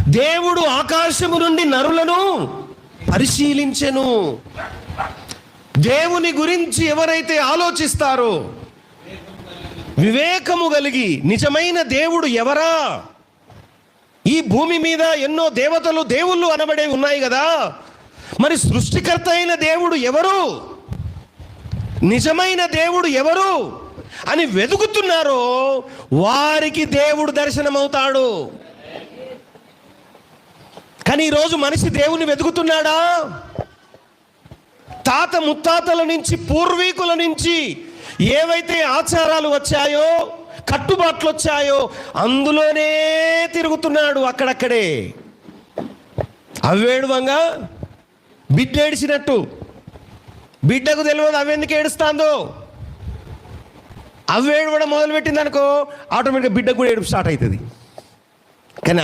దేవుడు ఆకాశము నుండి నరులను పరిశీలించెను. దేవుని గురించి ఎవరైతే ఆలోచిస్తారో, వివేకము కలిగి నిజమైన దేవుడు ఎవరా, ఈ భూమి మీద ఎన్నో దేవతలు దేవుళ్ళు అనబడే ఉన్నాయి కదా, మరి సృష్టికర్త అయిన దేవుడు ఎవరు, నిజమైన దేవుడు ఎవరు అని వెతుకుతున్నారో వారికి దేవుడు దర్శనమవుతాడు. కానీ ఈరోజు మనిషి దేవుని వెతుకుతున్నాడా? తాత ముత్తాతల నుంచి, పూర్వీకుల నుంచి ఏవైతే ఆచారాలు వచ్చాయో, కట్టుబాట్లు వచ్చాయో అందులోనే తిరుగుతున్నాడు. అక్కడక్కడే అవ్వేడువంగా బిడ్డ ఏడిచినట్టు, బిడ్డకు తెలియదు అవెందుకు ఏడుస్తాందో. అవ్వేడు కూడా మొదలుపెట్టింది అనుకో, ఆటోమేటిక్గా బిడ్డకు కూడా ఏడుపు స్టార్ట్ అవుతుంది. కానీ